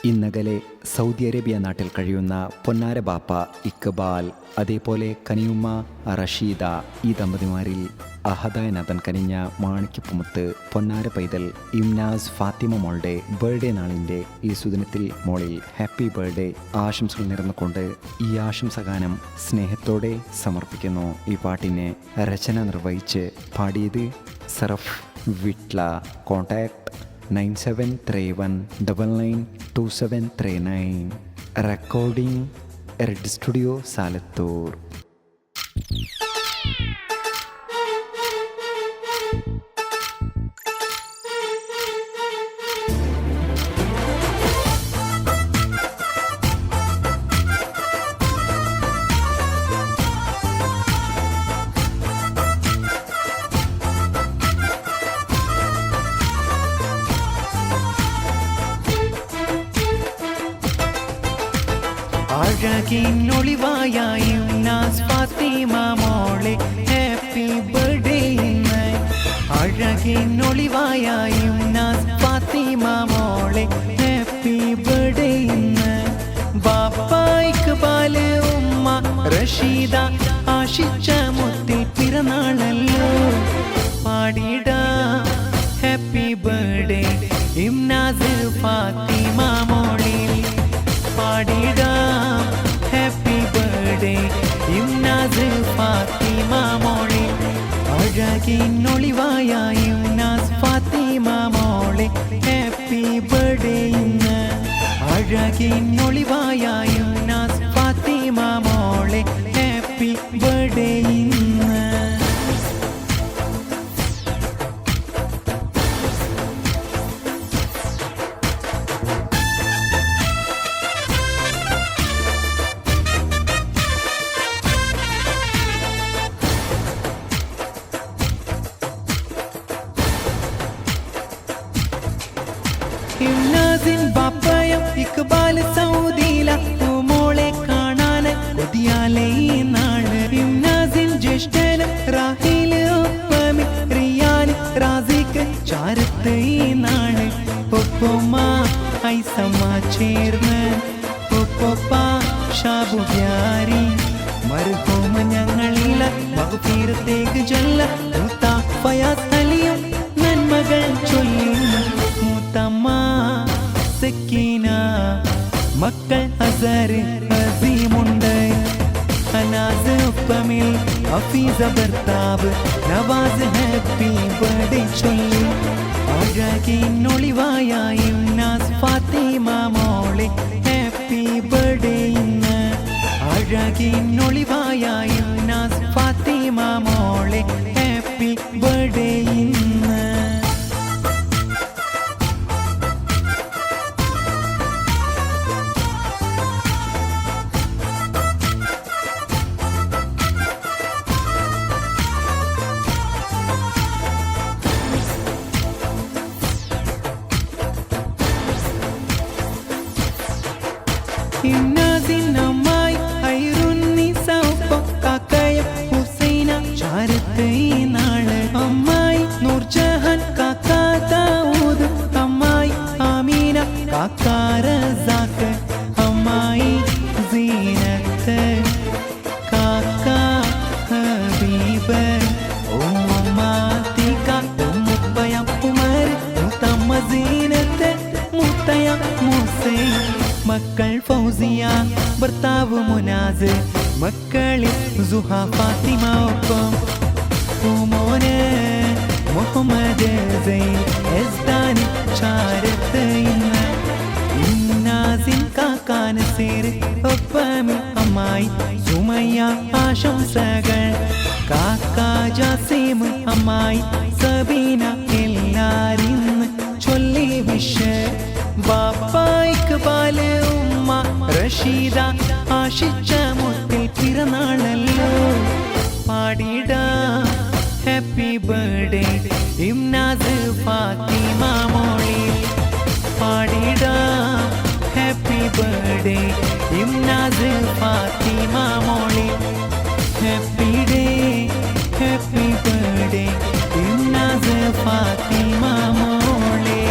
ഇന്നകലെ Saudi Arabia നാട്ടിൽ കഴിയുന്ന പൊന്നാര ബാപ്പ ഇക്ബാൽ, അതേപോലെ കനിയുമ്മ റഷീദ, ഈ ദമ്പതിമാരിൽ അഹദായനാഥൻ കനിഞ്ഞ മാണിക്യപ്പുമുത്ത് പൊന്നാര പൈതൽ ഇംനാസ് ഫാത്തിമ മോളുടെ ബർത്ത്ഡേ നാളിൻ്റെ ഈ സുദിനത്തിൽ മോളിൽ ഹാപ്പി ബർത്ത്ഡേ ആശംസകൾ നേർന്നുകൊണ്ട് ഈ ആശംസഗാനം സ്നേഹത്തോടെ സമർപ്പിക്കുന്നു. ഈ പാട്ടിനെ രചന നിർവഹിച്ച് പാടിയത് Saraf Vitla. Contact 9731992739. Recording red studio Salathur. അഴകിനൊളിവായ ഇംനാസ് ഫാത്തിമ മോളെ ഹാപ്പി ബർത്ത്ഡേ ഇന്ന്. അഴകിനൊളിവായ ഇംനാസ് ഫാത്തിമ മോളെ ഹാപ്പി ബർത്ത്ഡേ ഇന്ന്. ബാപ്പ ഇക്ബാല് ഉമ്മ റഷീദ ആശിച്ച മുത്തിൽ പിറന്നാളല്ലോ. പാടിടാം ഹാപ്പി ബർത്ത്ഡേ ഇംനാസ് ഫാത്തിമ മോളെ. പാടിടാം ഹാപ്പി ബർത്ത്ഡേ ഇംനാസ് ഫാത്തിമ മോളെ. അഴകിനൊളിവായ ഇംനാസ് ഫാത്തിമ മോളെ ഹാപ്പി ബർത്ത്ഡേ ഇന്ന്. അഴകിനൊളിവായ ഇംനാസ് ഫാത്തിമ മോളെ ഹാപ്പി ബർത്ത്ഡേ ഇന്ന്. ഇംനാസിൻ ബാപ്പയും ഇക്ബാല് സൗദിയില മോളെ കാണാൻ കൊതിയാലെ ഈ നാള്. ഇംനാസിൻ ജ്യേഷ്ഠനും റാഹില് ഒപ്പമി റിയാന് റാസിക്ക് ചാരത്ത് ഈ നാള്. ഒപ്പുമ്മ ഐസമ്മ ചേർന്ന് ഒപ്പൊപ്പ ഷാബുബ്യാരി മരുഭൂമ ഞങ്ങളില മകുതീരത്തേക്ക് ചെല്ല. മൂത്ത ഫയാസ് അലിയും നന്മകൾ ചൊല്ലുന്നു. മൂത്തമ്മ സക്കീന മക്കൾ അസർ അസീമുണ്ട്. അനാസ് ഒപ്പമിൽ ഹഫീസ ഭർത്താവ് നവാസ് ഹാപ്പി ബർത്ത്ഡേ ചൊല്ലി. അഴകിനൊളിവായ ഇംനാസ് ഫാത്തിമ മോളെ ഹാപ്പി ബർത്ത്ഡേ ഇന്ന്. അഴകിനൊളിവായ ഇംനാസ് ഫാത്തിമ മോളെ ഹാപ്പി ബർത്ത്ഡേ ഇന്ന്. ഇംനാസിൻ അമ്മായി ഐറുന്നിസ ഒപ്പം കാക്കയും ഹുസൈന ചാരത്ത് ഈ നാള്. അമ്മായി നൂർജഹാൻ കാക്ക ദാവൂദ്, അമ്മായി ആമീന കാക്ക റസാഖ്, അമ്മായി സീനത്ത് കാക്ക ഹബീബ്, ഉമ്മ തീക്ക ഉമ്മുപ്പയം ഉമർ, മുത്തമ്മ സീനത്ത് മുത്തയം മുസൈൻ. മക്കൾ ഫൗസിയ ഭർത്താവ് മുനാസ്, മക്കളിൽ സുഹ ഫാത്തിമ ഒപ്പം മോന് മുഹമ്മദ് സൈൻ എസ്താനി ചാരത്ത് ഇന്ന്. ഇംനാസിൻ കാക്കാന് സേർ ഒപ്പമിൽ അമ്മായി സുമയ്യ ആശംസകൾ. കാക്ക ജാസിം അമ്മായി സബീന എല്ലാരിന്ന് ചൊല്ലി വിഷ്. ബാപ്പ ഇക്ബാല് ഉമ്മ റഷീദ ആശിച്ച മുത്തിൽ പിറന്നാളല്ലോ. പാടിടാം ഹാപ്പി ബർത്ത്ഡേ ഇംനാസ് ഫാത്തിമ മോളെ. പാടിടാം ഹാപ്പി ബർത്ത്ഡേ ഇംനാസ് ഫാത്തിമ മോളെ. Happy day happy birthday Imnas Fathima മോളെ.